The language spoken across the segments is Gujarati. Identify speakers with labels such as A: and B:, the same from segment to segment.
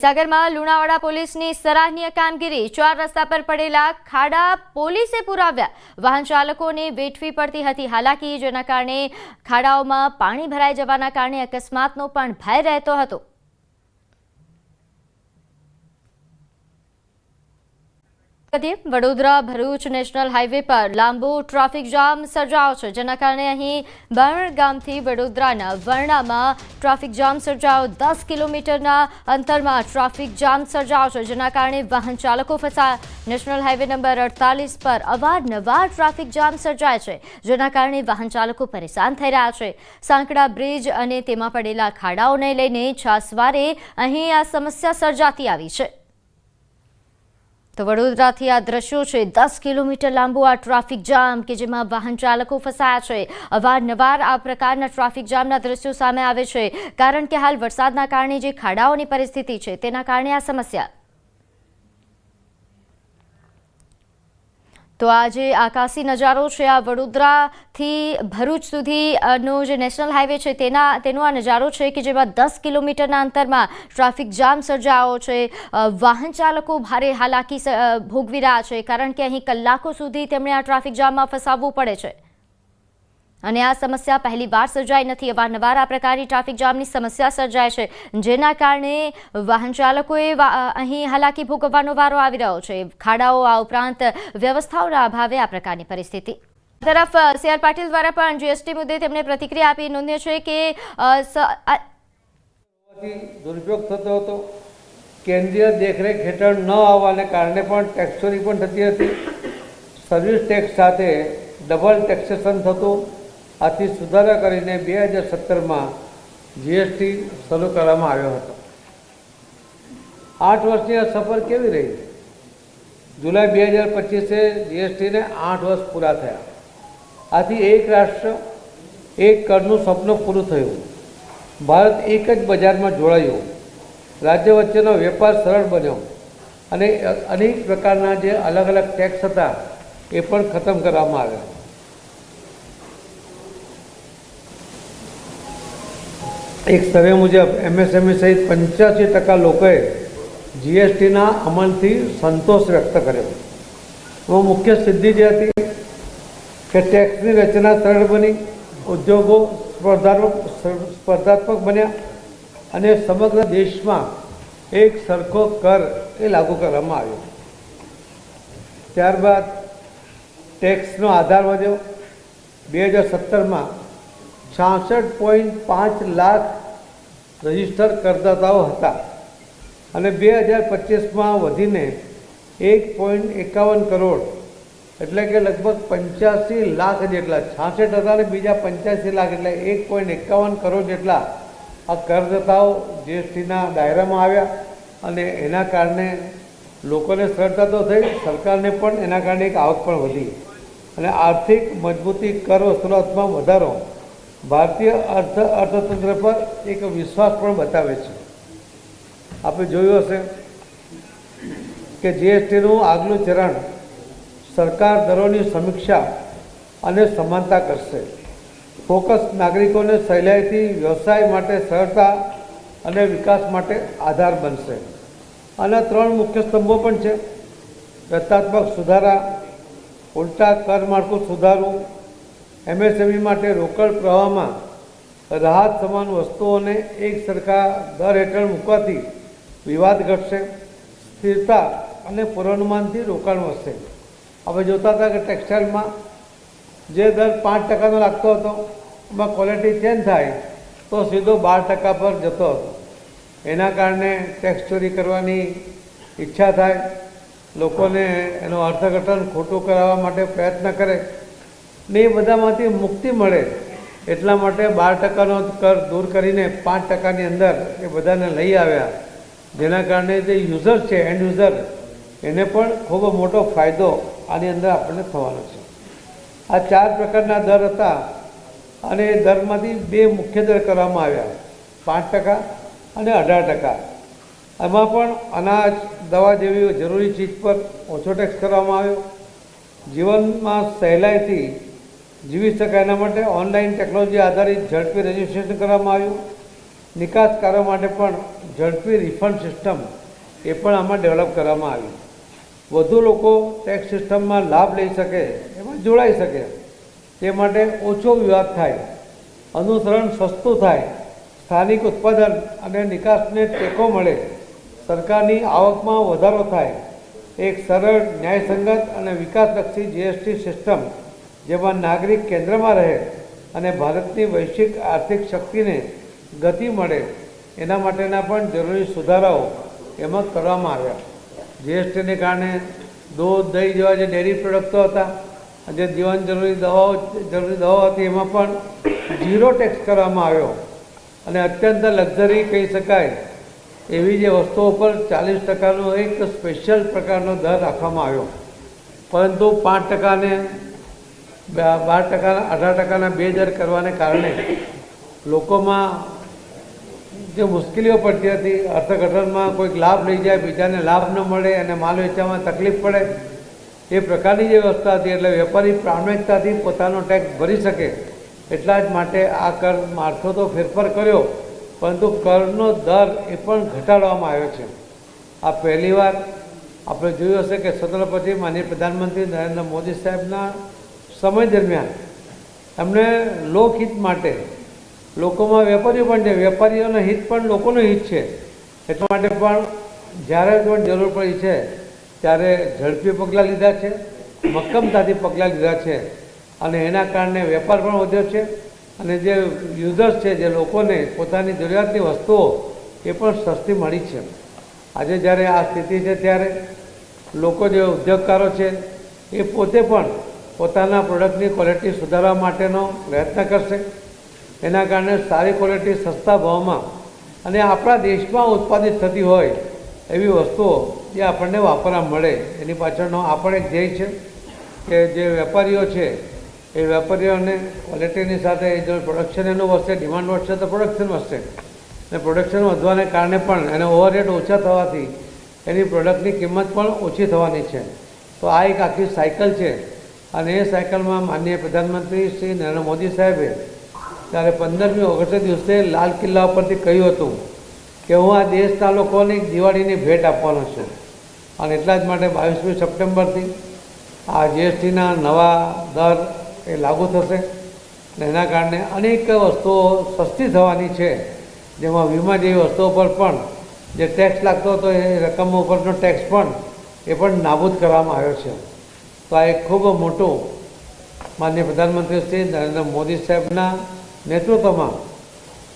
A: સાગરમાં લુણાવાડા પોલીસની સરાહનીય કામગીરી। 4 રસ્તા પર પડેલા ખાડા પોલીસે પુરાવ્યા। વાહન ચાલકોને વેઠવી પડતી હતી હાલાકી, જેના કારણે ખાડાઓમાં પાણી ભરાઈ જવાના કારણે અકસ્માતનો પણ ભય રહેતો હતો। વડોદરા ભરૂચ નેશનલ હાઈવે પર લાંબો ટ્રાફિક જામ સર્જાયો છે, જેના કારણે અહીં બરણ ગામથી વડોદરાના વર્ણામાં ટ્રાફિક જામ સર્જાયો। 10 કિલોમીટરના અંતરમાં ટ્રાફિક જામ સર્જાયો છે, જેના કારણે વાહન ચાલકો ફસાયા। નેશનલ હાઈવે નંબર 48 પર અવારનવાર ટ્રાફિક જામ સર્જાય છે, જેના કારણે વાહન ચાલકો પરેશાન થઈ રહ્યા છે। સાંકડા બ્રિજ અને તેમાં પડેલા ખાડાઓને લઈને છાસવારે અહીં આ સમસ્યા સર્જાતી આવી છે। તો વડોદરાથી આ દ્રશ્યો છે। 10 કિલોમીટર લાંબુ આ ટ્રાફિક જામ કે જેમાં વાહન ચાલકો ફસાયા છે। અવારનવાર આ પ્રકારના ટ્રાફિક જામના દ્રશ્યો સામે આવે છે, કારણ કે હાલ વરસાદના કારણે જે ખાડાઓની પરિસ્થિતિ છે તેના કારણે આ સમસ્યા। તો આજે આકાશી નજારો છે। આ વડોદરાથી ભરૂચ સુધીનો જે નેશનલ હાઈવે છે તેનો આ નજારો છે કે જેમાં 10 કિલોમીટરના અંતરમાં ટ્રાફિક જામ સર્જાયો છે। વાહન ચાલકો ભારે હાલાકી ભોગવી રહ્યા છે, કારણ કે અહીં કલાકો સુધી તેમણે આ ટ્રાફિક જામમાં ફસાવવું પડે છે અને આ સમસ્યા પહેલીવાર સર્જાઈ નથી। અવારનવાર આ પ્રકારની ટ્રાફિક જામની સમસ્યા સર્જાય છે, જેના કારણે વાહન ચાલકોએ અહીં હાલાકી ભોગવવાનો વારો આવી રહ્યો છે। ખાડાઓ આ ઉપરાંત વ્યવસ્થાઓના અભાવે આ પ્રકારની પરિસ્થિતિ। તરફ CR પાટીલ દ્વારા પણ GST મુદ્દે તેમણે પ્રતિક્રિયા આપી। નોંધ્ય છે કે
B: દુરુપયોગ થતો હતો, કેન્દ્રીય દેખરેખ હેઠળ ન આવવાને કારણે પણ ટેક્સ ચોરી પણ થતી હતી। સર્વિસ ટેક્સ સાથે ડબલ ટેક્સેશન થતું। આથી સુધારા કરીને 2017માં GST શરૂ કરવામાં આવ્યો હતો। 8 વર્ષની આ સફર કેવી રહી? જુલાઈ 2025એ GSTને 8 વર્ષ પૂરા થયા। આથી એક રાષ્ટ્ર એક કરનું સપનું પૂરું થયું। ભારત એક જ બજારમાં જોડાયું, રાજ્ય વચ્ચેનો વેપાર સરળ બન્યો અને અનેક પ્રકારના જે અલગ અલગ ટેક્સ હતા એ પણ ખતમ કરવામાં આવ્યા। એક સર્વે મુજબ MSME સહિત 85% લોકોએ GSTના અમલથી સંતોષ વ્યક્ત કર્યો। એમાં મુખ્ય સિદ્ધિ જે હતી કે ટેક્સની રચના સરળ બની, ઉદ્યોગો સ્પર્ધાત્મક બન્યા અને સમગ્ર દેશમાં એક સરખો કર એ લાગુ કરવામાં આવ્યો। ત્યારબાદ ટેક્સનો આધાર વધ્યો। 2017માં 66.5 લાખ રજિસ્ટર કરદાતાઓ હતા અને 2025માં વધીને 1.51 કરોડ એટલે કે લગભગ 85 લાખ જેટલા, 66 હતા અને બીજા 85 લાખ એટલે 1.51 કરોડ જેટલા આ કરદાતાઓ GSTના દાયરામાં આવ્યા અને એના કારણે લોકોને સરળતા તો થઈ, સરકારને પણ એના કારણે એક આવક પણ વધી અને આર્થિક મજબૂતી, કર વસૂલાતમાં વધારો ભારતીય અર્થતંત્ર પર એક વિશ્વાસ પણ બતાવે છે। આપણે જોયું હશે કે GSTનું આગલું ચરણ સરકાર દરોની સમીક્ષા અને સમાનતા કરશે। ફોકસ નાગરિકોને સહેલાઈથી વ્યવસાય માટે સરળતા અને વિકાસ માટે આધાર બનશે। આના 3 મુખ્ય સ્તંભો પણ છે: રચનાત્મક સુધારા, ઉલટા કર માળખું સુધારવું, MSME માટે રોકડ પ્રવાહમાં રાહત સમાન વસ્તુઓને એક સરખા દર હેઠળ મૂકવાથી વિવાદ ઘટશે, સ્થિરતા અને પૂર્વાનુમાનથી રોકાણ વધશે। આપણે જોતા હતા કે ટેક્સટાઇલમાં જે દર 5% લાગતો હતો, એમાં ક્વોલિટી ચેન્જ થાય તો સીધો 12% પર જતો હતો। એના કારણે ટેક્સ ચોરી કરવાની ઈચ્છા થાય, લોકોને એનું અર્થઘટન ખોટું કરાવવા માટે પ્રયત્ન કરે ને એ બધામાંથી મુક્તિ મળે એટલા માટે 12%નો કર દૂર કરીને 5%ની અંદર એ બધાને લઈ આવ્યા, જેના કારણે જે યુઝર છે, એન્ડ યુઝર, એને પણ ખૂબ મોટો ફાયદો આની અંદર આપણને થવાનો છે। આ 4 પ્રકારના દર હતા અને એ દરમાંથી 2 મુખ્ય દર કરવામાં આવ્યા, 5% અને 18%। એમાં પણ અનાજ, દવા જેવી જરૂરી ચીજ પર ઓછો ટેક્સ કરવામાં આવ્યો। જીવનમાં સહેલાઈથી જીવી શકાય એના માટે ઓનલાઈન ટેકનોલોજી આધારિત ઝડપી રજિસ્ટ્રેશન કરવામાં આવ્યું। નિકાસકારો માટે પણ ઝડપી રિફંડ સિસ્ટમ એ પણ આમાં ડેવલપ કરવામાં આવી. વધુ લોકો ટેક્સ સિસ્ટમમાં લાભ લઈ શકે, એમાં જોડાઈ શકે, તે માટે ઓછો વિવાદ થાય, અનુસરણ સસ્તું થાય, સ્થાનિક ઉત્પાદન અને નિકાસને ટેકો મળે, સરકારની આવકમાં વધારો થાય, એક સરળ, ન્યાયસંગત અને વિકાસલક્ષી જીએસટી સિસ્ટમ જેમાં નાગરિક કેન્દ્રમાં રહે અને ભારતની વૈશ્વિક આર્થિક શક્તિને ગતિ મળે, એના માટેના પણ જરૂરી સુધારાઓ એમાં કરવામાં આવ્યા. જીએસટીને કારણે દૂધ, દહીં જેવા જે ડેરી પ્રોડક્ટો હતા, જે જીવન જરૂરી દવાઓ હતી, એમાં પણ 0 ટેક્સ કરવામાં આવ્યો અને અત્યંત લક્ઝરી કહી શકાય એવી જે વસ્તુઓ પર 40%નો એક સ્પેશિયલ પ્રકારનો દર રાખવામાં આવ્યો. પરંતુ 5%ને 12%, 18%ના 2 દર કરવાને કારણે લોકોમાં જે મુશ્કેલીઓ પડતી હતી, અર્થઘટનમાં કોઈક લાભ લઈ જાય, બીજાને લાભ ન મળે અને માલ વેચવામાં તકલીફ પડે, એ પ્રકારની જે વ્યવસ્થા હતી. એટલે વેપારી પ્રામાણિકતાથી પોતાનો ટેક્સ ભરી શકે એટલા જ માટે આ કર માળખો તો ફેરફાર કર્યો, પરંતુ કરનો દર એ પણ ઘટાડવામાં આવ્યો છે. આ પહેલીવાર આપણે જોયું હશે કે સ્વતંત્ર પછી માનનીય પ્રધાનમંત્રી નરેન્દ્ર મોદી સાહેબના સમય દરમિયાન એમણે લોકહિત માટે, લોકોમાં વેપારીઓ પણ છે, વેપારીઓનું હિત પણ લોકોનું હિત છે, એટલા માટે પણ જ્યારે પણ જરૂર પડી છે ત્યારે ઝડપી પગલાં લીધા છે, મક્કમતાથી પગલાં લીધા છે અને એના કારણે વેપાર પણ વધ્યો છે અને જે યુઝર્સ છે, જે લોકોને પોતાની જરૂરિયાતની વસ્તુઓ એ પણ સસ્તી મળી છે. આજે જ્યારે આ સ્થિતિ છે ત્યારે લોકો જે ઉદ્યોગકારો છે એ પોતે પણ પોતાના પ્રોડક્ટની ક્વોલિટી સુધારવા માટેનો પ્રયત્ન કરશે. એના કારણે સારી ક્વોલિટી સસ્તા ભાવમાં અને આપણા દેશમાં ઉત્પાદિત થતી હોય એવી વસ્તુઓ જે આપણને વાપરવા મળે, એની પાછળનો આ પણ એક ધ્યેય છે કે જે વેપારીઓ છે એ વેપારીઓને ક્વોલિટીની સાથે જો પ્રોડક્શન એનું વધશે, ડિમાન્ડ વધશે તો પ્રોડક્શન વધશે અને પ્રોડક્શન વધવાને કારણે પણ એને ઓવરહેડ ઓછા થવાથી એની પ્રોડક્ટની કિંમત પણ ઓછી થવાની છે. તો આ એક આખી સાયકલ છે અને એ સાયકલમાં માનનીય પ્રધાનમંત્રી શ્રી નરેન્દ્ર મોદી સાહેબે ત્યારે 15મી ઓગસ્ટના દિવસે લાલ કિલ્લા ઉપરથી કહ્યું હતું કે હું આ દેશના લોકોને એક દિવાળીની ભેટ આપવાનો છું અને એટલા જ માટે 22મી સપ્ટેમ્બરથી આ જીએસટીના નવા દર એ લાગુ થશે અને એના કારણે અનેક વસ્તુઓ સસ્તી થવાની છે, જેમાં વીમા જેવી વસ્તુઓ પર પણ જે ટેક્સ લાગતો હતો એ રકમ ઉપરનો ટેક્સ પણ એ પણ નાબૂદ કરવામાં આવ્યો છે. તો આ એક ખૂબ મોટું માનનીય પ્રધાનમંત્રી શ્રી નરેન્દ્ર મોદી સાહેબના નેતૃત્વમાં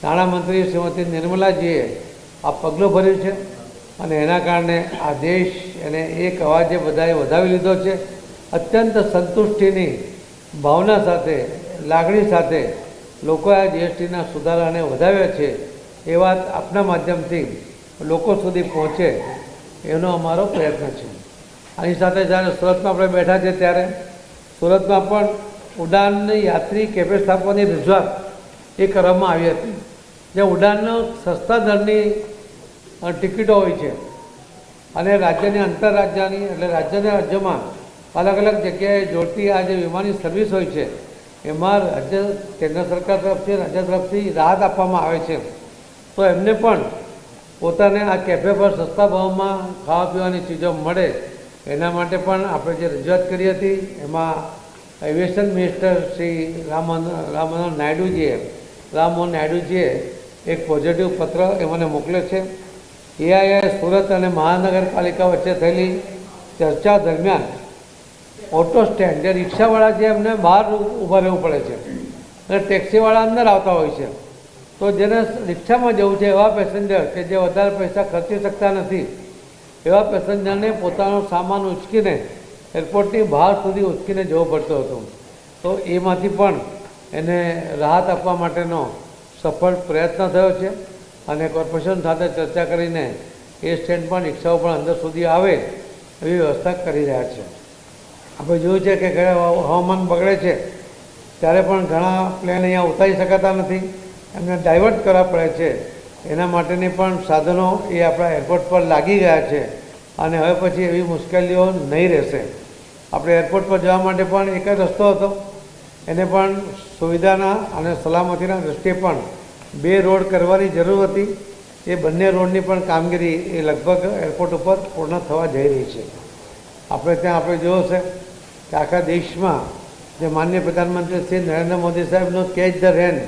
B: નાણામંત્રી શ્રીમતી નિર્મલાજીએ આ પગલું ભર્યું છે અને એના કારણે આ દેશ એને એક અવાજે બધાએ વધાવી લીધો છે. અત્યંત સંતુષ્ટિની ભાવના સાથે, લાગણી સાથે લોકોએ આ જીએસટીના સુધારાને વધાવ્યા છે. એ વાત આપના માધ્યમથી લોકો સુધી પહોંચે એનો અમારો પ્રયત્ન છે. આની સાથે જ્યારે સુરતમાં આપણે બેઠા છે ત્યારે સુરતમાં પણ ઉડાનની યાત્રી કેફે સ્થાપવાની રજૂઆત એ કરવામાં આવી હતી. જે ઉડાનનો સસ્તા દરની ટિકિટો હોય છે અને રાજ્યની આંતરરાજ્યની એટલે રાજ્યના રાજ્યમાં અલગ અલગ જગ્યાએ જોડતી આ જે વિમાની સર્વિસ હોય છે એમાં રાજ્ય કેન્દ્ર સરકાર તરફથી, રાજ્ય તરફથી રાહત આપવામાં આવે છે. તો એમને પણ પોતાને આ કેફે પર સસ્તા ભાવમાં ખાવા પીવાની ચીજો મળે એના માટે પણ આપણે જે રજૂઆત કરી હતી એમાં એવિએશન મિનિસ્ટર શ્રી રામમોહન નાયડુજીએ એક પોઝિટિવ પત્ર એ મને મોકલ્યો છે. એઆઈએ સુરત અને મહાનગરપાલિકા વચ્ચે થયેલી ચર્ચા દરમિયાન ઓટો સ્ટેન્ડ, જે રિક્ષાવાળા છે એમને બહાર ઊભા રહેવું પડે છે અને ટેક્સીવાળા અંદર આવતા હોય છે. તો જેને રિક્ષામાં જવું છે એવા પેસેન્જર કે જે વધારે પૈસા ખર્ચી શકતા નથી, એવા પેસેન્જરને પોતાનો સામાન ઉંચકીને એરપોર્ટની બહાર સુધી ઉંચકીને જવો પડતો હતો. તો એમાંથી પણ એને રાહત આપવા માટેનો સફળ પ્રયત્ન થયો છે અને કોર્પોરેશન સાથે ચર્ચા કરીને એ સ્ટેન્ડ પણ રિક્ષાઓ પણ અંદર સુધી આવે એવી વ્યવસ્થા કરી રહ્યા છે. આપણે જોયું છે કે હવામાન બગડે છે ત્યારે પણ ઘણા પ્લેન અહીંયા ઉતારી શકાતા નથી, એમને ડાયવર્ટ કરવા પડે છે. એના માટેની પણ સાધનો એ આપણા એરપોર્ટ પર લાગી ગયા છે અને હવે પછી એવી મુશ્કેલીઓ નહીં રહેશે. આપણે એરપોર્ટ પર જવા માટે પણ એક જ રસ્તો હતો, એને પણ સુવિધાના અને સલામતીના દૃષ્ટિએ પણ 2 રોડ કરવાની જરૂર હતી એ બંને રોડની પણ કામગીરી એ લગભગ એરપોર્ટ ઉપર પૂર્ણ થવા જઈ રહી છે. આપણે ત્યાં આપણે જોયું છે કે આખા દેશમાં જે માનનીય પ્રધાનમંત્રી શ્રી નરેન્દ્ર મોદી સાહેબનો કેચ ધ રેન.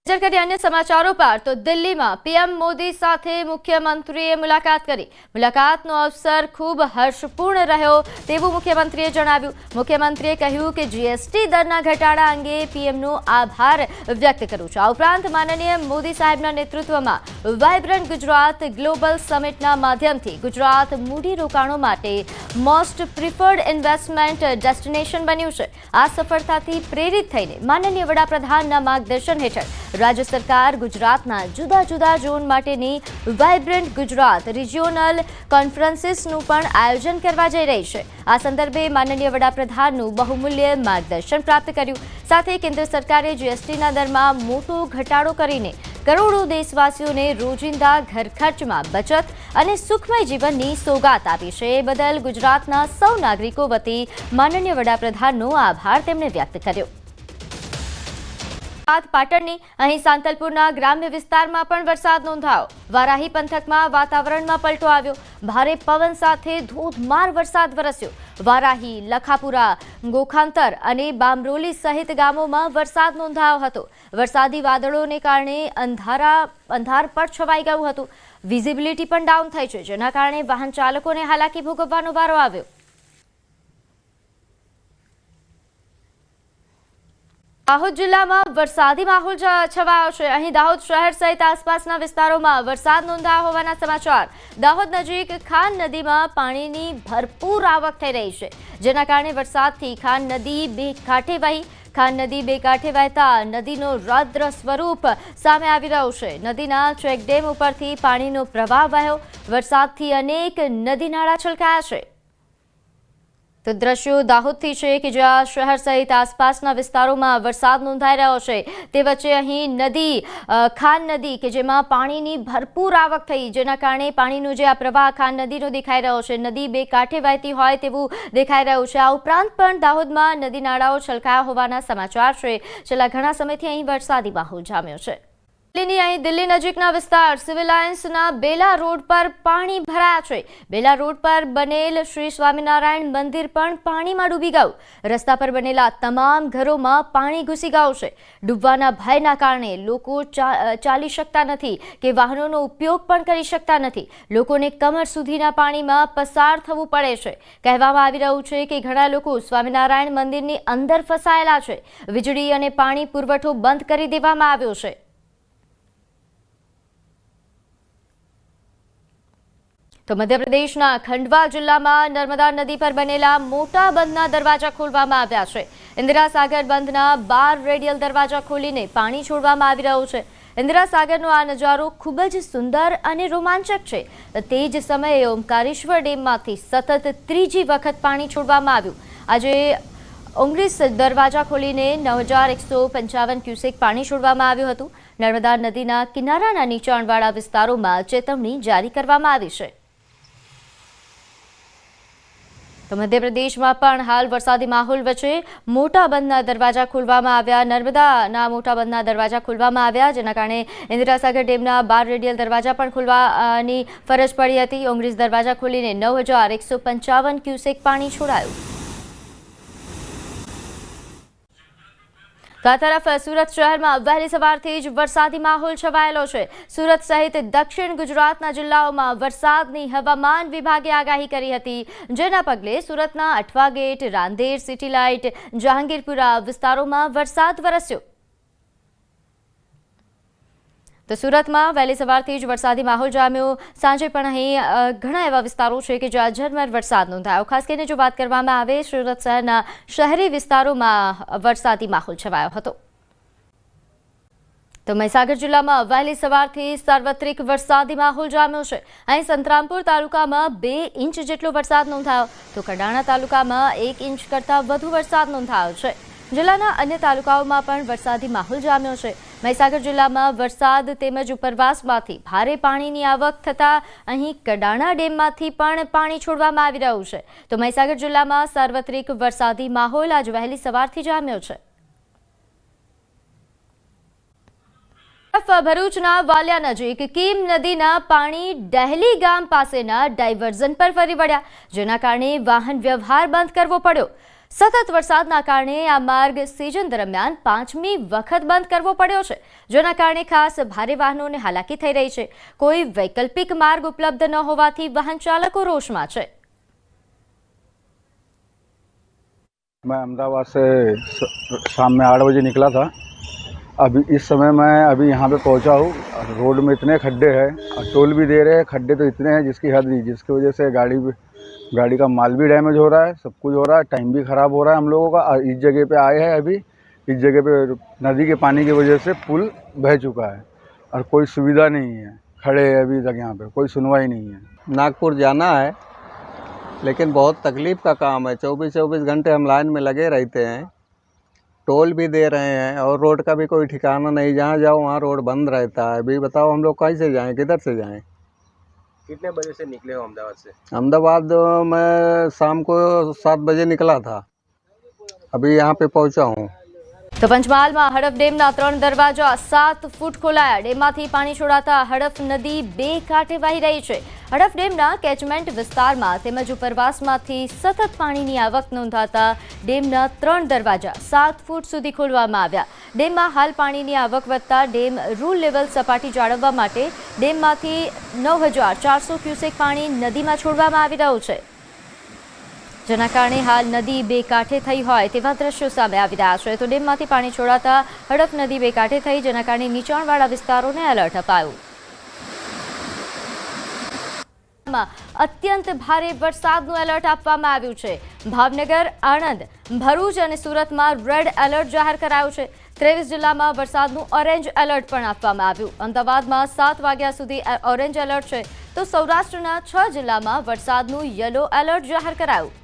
A: નજર કરીએ અન્ય સમાચારો પર તો દિલ્હીમાં પીએમ મોદી સાથે મુખ્યમંત્રીએ મુલાકાત કરી. મુલાકાતનો અવસર ખૂબ હર્ષપૂર્ણ રહ્યો તેવું મુખ્યમંત્રીએ જણાવ્યું. મુખ્યમંત્રીએ કહ્યું કે જીએસટી દરના ઘટાડા અંગે પીએમનો આભાર વ્યક્ત કરું છું. આ ઉપરાંત માનનીય મોદી સાહેબના નેતૃત્વમાં વાઇબ્રન્ટ ગુજરાત ગ્લોબલ સમિટના માધ્યમથી ગુજરાત મૂડીરોકાણો માટે મોસ્ટ પ્રિફર્ડ ઇન્વેસ્ટમેન્ટ ડેસ્ટિનેશન બન્યું છે. આ સફળતાથી પ્રેરિત થઈને માનનીય વડાપ્રધાનના માર્ગદર્શન હેઠળ રાજ્ય સરકાર ગુજરાતના જુદા જુદા ઝોન માટેની વાઇબ્રન્ટ ગુજરાત રિજિયોનલ કોન્ફરન્સીસનું પણ આયોજન કરવા જઈ રહી છે. આ સંદર્ભે માનનીય વડાપ્રધાનનું બહુમૂલ્ય માર્ગદર્શન પ્રાપ્ત કર્યું. સાથે કેન્દ્ર સરકારે જીએસટીના દરમાં મોટો ઘટાડો કરીને કરોડો દેશવાસીઓને રોજિંદા ઘર ખર્ચમાં બચત અને સુખમય જીવનની સોગાત આપી છે. એ બદલ ગુજરાતના સૌ નાગરિકો વતી માનનીય વડાપ્રધાનનો આભાર તેમણે વ્યક્ત કર્યો. પાટણની અહીં સાંતલપુરના ગ્રામ્ય વિસ્તારમાં પણ વરસાદ નોંધાયો. વારાહી પંથકમાં વાતાવરણમાં પલટો આવ્યો. ભારે પવન સાથે ધોધમાર વરસાદ વરસ્યો. વારાહી, લખાપુરા, ગોખાંતર અને બામરોલી સહિત ગામોમાં વરસાદ નોંધાયો હતો. વરસાદી વાદળોને કારણે અંધારપટ છવાઈ ગયું હતું. વિઝિબિલિટી પણ ડાઉન થઈ છે, જેના કારણે વાહન ચાલકોને હાલાકી ભોગવવાનો વારો આવ્યો. દાહોદ જિલ્લામાં વરસાદી માહોલ છવાયો છે. અહીં દાહોદ શહેર સહિત આસપાસના વિસ્તારોમાં વરસાદ નોંધાયો હોવાના સમાચાર. દાહોદ નજીક ખાન નદીમાં પાણીની ભરપૂર આવક થઈ રહી છે, જેના કારણે વરસાદથી ખાન નદી બે કાંઠે વહેતા નદીનો રૌદ્ર સ્વરૂપ સામે આવી રહ્યો છે. નદીના ચેકડેમ ઉપરથી પાણીનો પ્રવાહ વહ્યો. વરસાદથી અનેક નદી નાળા છલકાયા છે. તો દ્રશ્યો દાહોદથી છે કે જ્યાં શહેર સહિત આસપાસના વિસ્તારોમાં વરસાદ નોંધાઈ રહ્યો છે. તે વચ્ચે અહીં ખાન નદી કે જેમાં પાણીની ભરપૂર આવક થઈ, જેના કારણે પાણીનો જે આ પ્રવાહ ખાન નદીનો દેખાઈ રહ્યો છે, નદી બે કાંઠે વહેતી હોય તેવું દેખાઈ રહ્યું છે. આ ઉપરાંત પણ દાહોદમાં નદી નાળાઓ છલકાયા હોવાના સમાચાર છે. છેલ્લા ઘણા સમયથી અહીં વરસાદી માહોલ જામ્યો છે. દિલ્હી નજીકના વિસ્તાર સિવિલ લાઇન્સના બેલા રોડ પર પાણી ભરાયા છે. બેલા રોડ પર બનેલ શ્રી સ્વામિનારાયણ મંદિર પણ પાણીમાં ડૂબી ગયું. રસ્તા પર બનેલા તમામ ઘરોમાં પાણી ઘૂસી ગયું છે. ડૂબવાના ભયના કારણે લોકો ચાલી શકતા નથી કે વાહનોનો ઉપયોગ પણ કરી શકતા નથી. લોકોને કમર સુધીના પાણીમાં પસાર થવું પડે છે. કહેવામાં આવી રહ્યું છે કે ઘણા લોકો સ્વામિનારાયણ મંદિરની અંદર ફસાયેલા છે. વીજળી અને પાણી પુરવઠો બંધ કરી દેવામાં આવ્યો છે. તો મધ્યપ્રદેશના ખંડવા જિલ્લામાં નર્મદા નદી પર બનેલા મોટા બંધના દરવાજા ખોલવામાં આવ્યા છે. ઇન્દિરા સાગર બંધના 12 રેડિયલ દરવાજા ખોલીને પાણી છોડવામાં આવી રહ્યું છે. ઇન્દિરા સાગરનો આ નજારો ખૂબ જ સુંદર અને રોમાંચક છે. તે જ સમયે ઓમકારેશ્વર ડેમમાંથી સતત ત્રીજી વખત પાણી છોડવામાં આવ્યું. આજે 19 દરવાજા ખોલીને 9155 ક્યુસેક પાણી છોડવામાં આવ્યું હતું. નર્મદા નદીના કિનારાના નીચાણવાળા વિસ્તારોમાં ચેતવણી જારી કરવામાં આવી છે. તો મધ્યપ્રદેશમાં પણ હાલ વરસાદી માહોલ વચ્ચે મોટા બંધના દરવાજા ખોલવામાં આવ્યા. નર્મદાના મોટા બંધના દરવાજા ખોલવામાં આવ્યા, જેના કારણે ઇન્દિરાસાગર ડેમના 12 રેડિયલ દરવાજા પણ ખોલવાની ફરજ પડી હતી. 19 દરવાજા ખોલીને 9155 ક્યુસેક પાણી છોડાયું. તો આ તરફ સુરત શહેરમાં વહેલી સવારથી જ વરસાદી માહોલ છવાયેલો છે. સુરત સહિત દક્ષિણ ગુજરાતના જિલ્લાઓમાં વરસાદની હવામાન વિભાગે આગાહી કરી હતી, જેના પગલે સુરતના અઠવા ગેટ, રાંદેર, સિટી લાઇટ, જહાંગીરપુરા વિસ્તારોમાં વરસાદ વરસ્યો. તો સુરતમાં વહેલી સવારથી જ વરસાદી માહોલ જામ્યો. સાંજે પણ અહીં ઘણા એવા વિસ્તારો છે કે જ્યાં ઝરમર વરસાદ નોંધાયો. ખાસ કરીને જો વાત કરવામાં આવે, સુરત શહેરના શહેરી વિસ્તારોમાં વરસાદી માહોલ છવાયો હતો. તો મહીસાગર જિલ્લામાં વહેલી સવારથી સાર્વત્રિક વરસાદી માહોલ જામ્યો છે. અહીં સંતરામપુર તાલુકામાં 2 ઇંચ જેટલો વરસાદ નોંધાયો, તો કડાણા તાલુકામાં 1 ઇંચ કરતાં વધુ વરસાદ નોંધાયો છે. જિલ્લાના અન્ય તાલુકાઓમાં પણ વરસાદી માહોલ જામ્યો છે. મહીસાગર જિલ્લામાં વરસાદ તેમજ ઉપરવાસમાંથી ભારે પાણીની આવક થતાં અહીં કડાણા ડેમમાંથી પણ પાણી છોડવામાં આવી રહ્યું છે. તો મહીસાગર જિલ્લામાં સાર્વત્રિક વરસાદી માહોલ આજ વહેલી સવારથી જામ્યો છે. ભરૂચના વાલિયા નજીક કીમ નદીના પાણી ડહેલી ગામ પાસેના ડાયવર્ઝન પર ફરી વળ્યા, જેના કારણે વાહન વ્યવહાર બંધ કરવો પડ્યો. સતત વરસાદના કારણે આ માર્ગ સિઝન દરમિયાન 5મી વખત બંધ કરવો પડ્યો છે, જેના કારણે ખાસ ભારે વાહનોને હાલાકી થઈ રહી છે. કોઈ વૈકલ્પિક માર્ગ ઉપલબ્ધ ન હોવાથી વાહન ચાલકો રોષમાં છે.
C: मैं अहमदाबाद से शाम में 8 बजे निकला था. अभी इस समय मैं यहाँ पे पहुँचा हूँ. रोड में इतने खड्डे हैं और टोल भी दे रहे हैं. खड्डे तो इतने हैं जिसकी हद नहीं, जिसकी वजह से गाड़ी का माल भी डैमेज हो रहा है, सब कुछ हो रहा है, टाइम भी ख़राब हो रहा है हम लोगों का. और इस जगह पे आए हैं, अभी इस जगह पे नदी के पानी की वजह से पुल बह चुका है और कोई सुविधा नहीं है. खड़े हैं अभी तक, यहाँ पे कोई सुनवाई नहीं है.
D: नागपुर जाना है लेकिन बहुत तकलीफ़ का काम है. 24 घंटे हम लाइन में लगे रहते हैं. टोल भी दे रहे हैं और रोड का भी कोई ठिकाना नहीं. जहाँ जाओ वहाँ रोड बंद रहता है. अभी बताओ हम लोग कैसे जाएं, किधर से जाएं?
E: कितने बजे से निकले हो अहमदाबाद से?
D: अहमदाबाद मैं शाम को 7 बजे निकला था. अभी यहाँ पे पहुँचा हूँ.
A: તો પંચમહાલમાં હડફ ડેમના 3 દરવાજા 7 ફૂટ ખોલાયા. ડેમમાંથી પાણી છોડાતા હડફ નદી 2 કાંઠે વહી રહી છે. હડફ ડેમના કેચમેન્ટ વિસ્તારમાં તેમજ ઉપરવાસમાંથી સતત પાણીની આવક નોંધાતા ડેમના 3 દરવાજા 7 ફૂટ સુધી ખોલવામાં આવ્યા. ડેમમાં હાલ પાણીની આવક વધતા ડેમ રૂલ લેવલ સપાટી જાળવવા માટે ડેમમાંથી 9400 ક્યુસેક પાણી નદીમાં છોડવામાં આવી રહ્યું છે, જેના કારણે હાલ નદી 2 કાંઠે થઈ હોય તેવા દ્રશ્યો સામે આવી રહ્યા છે. તો ડેમમાંથી પાણી છોડાતા હડફ નદી 2 કાંઠે થઈ, જેના કારણે નીચાણવાળા વિસ્તારોને એલર્ટ અપાયું. અત્યંત ભારે વરસાદનું એલર્ટ આપવામાં આવ્યું છે. ભાવનગર, આણંદ, ભરૂચ અને સુરતમાં રેડ એલર્ટ જાહેર કરાયું છે. 23 જિલ્લામાં વરસાદનું ઓરેન્જ એલર્ટ પણ આપવામાં આવ્યું. અમદાવાદમાં 7 વાગ્યા સુધી ઓરેન્જ એલર્ટ છે, તો સૌરાષ્ટ્રના 6 જિલ્લામાં વરસાદનું યલો એલર્ટ જાહેર કરાયું.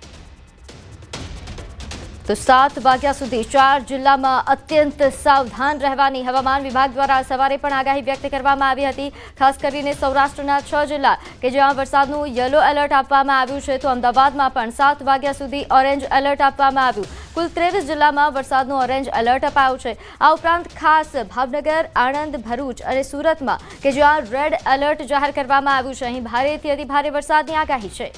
A: તો 7 વાગ્યા સુધી 4 જિલ્લામાં અત્યંત સાવધાન રહેવાની હવામાન વિભાગ દ્વારા સવારે પણ આગાહી વ્યક્ત કરવામાં આવી હતી. ખાસ કરીને સૌરાષ્ટ્રના 6 જિલ્લા કે જ્યાં વરસાદનું યલો એલર્ટ આપવામાં આવ્યું છે, તો અમદાવાદમાં પણ 7 વાગ્યા સુધી ઓરેન્જ એલર્ટ આપવામાં આવ્યું. કુલ 23 જિલ્લામાં વરસાદનું ઓરેન્જ એલર્ટ અપાયું છે. આ ઉપરાંત ખાસ ભાવનગર, આણંદ, ભરૂચ અને સુરતમાં કે જ્યાં રેડ એલર્ટ જાહેર કરવામાં આવ્યું છે, અહીં ભારેથી અતિભારે વરસાદની આગાહી છે.